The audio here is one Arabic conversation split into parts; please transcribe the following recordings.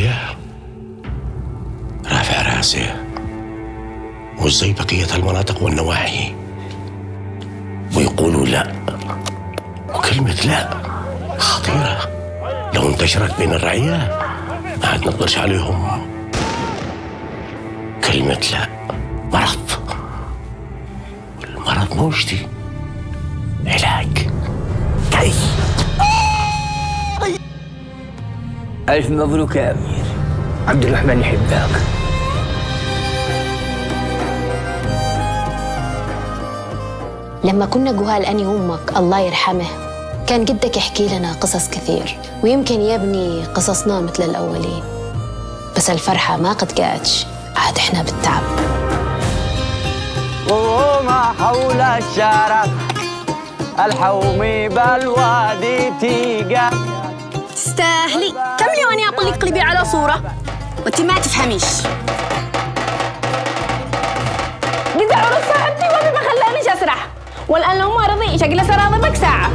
العالية رافع راسه مش زي بقية المناطق والنواحي، ويقولوا لا، وكلمة لا خطيرة لو انتشرت بين الرعية ما عاد نقدرش عليهم. كلمة لا مرض، والمرض موجتي علاج. كي ألف مبروك يا أمير، عبد الرحمن يحبك. لما كنا جهال أني أمك الله يرحمه كان جدك يحكي لنا قصص كثير، ويمكن يبني قصصنا مثل الأولين، بس الفرحة ما قد جاءتش، عاد إحنا بالتعب. وما حول الشارع الحومي بالوادي تيجا. تستاهلي كم لي وأني أقول لك قلبي على صورة وأنت ما تفهميش. جزع عروس صاحبتي وأبي ما خلانيش أسرح، والآن لو ما رضيش أجلس أراضبك ساعة.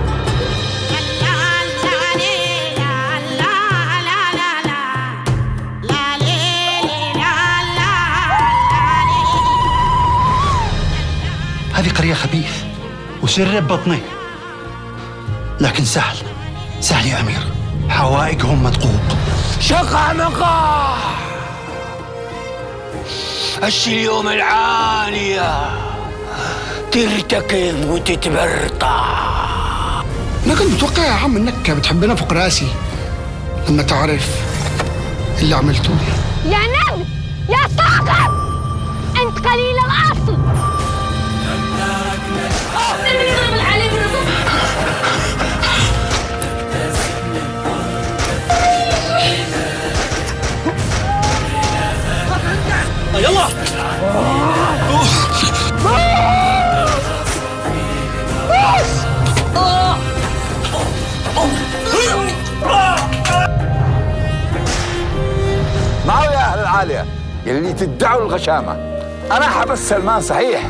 هذه قرية خبيث وسر ببطنه، لكن سهل يا أمير، حوائجهم مدقوق. شقع مقع اليوم العالية ترتكض وتتبرطع. أنا كنت متوقع يا عم إنك بتحبنا فوق راسي لما تعرف اللي عملتوه. يا نمل يا ثعلب أنت قليل الأصل. يلا معه يا أهل العالية اللي تدعوا الغشامة. أنا حبست سلمان صحيح،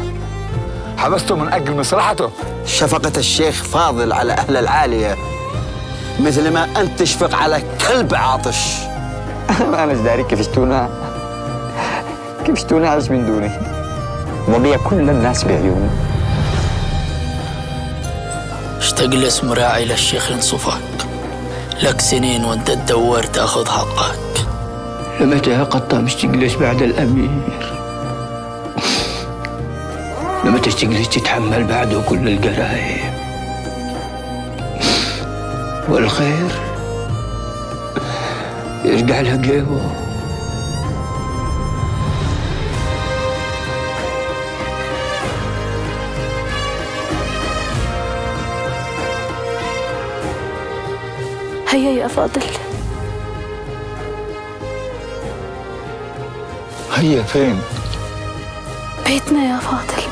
حبسته من أجل مصلحته. شفقة الشيخ فاضل على أهل العالية مثل ما أنت تشفق على كلب عاطش. أنا مش داري كيف شتونا عايش من دوني، وضيع كل الناس بعيوني. اشتاق لاسم راعي للشيخ ينصفك، لك سنين وانت تدور تاخذ حقك. لمتى قطع مشتاق ليش بعد الأمير؟ لمتى تشتاق ليش تتحمل بعده كل الجرايم؟ والخير يرجع لجيبه. هيا يا فاضل. هيا فين؟ بيتنا يا فاضل.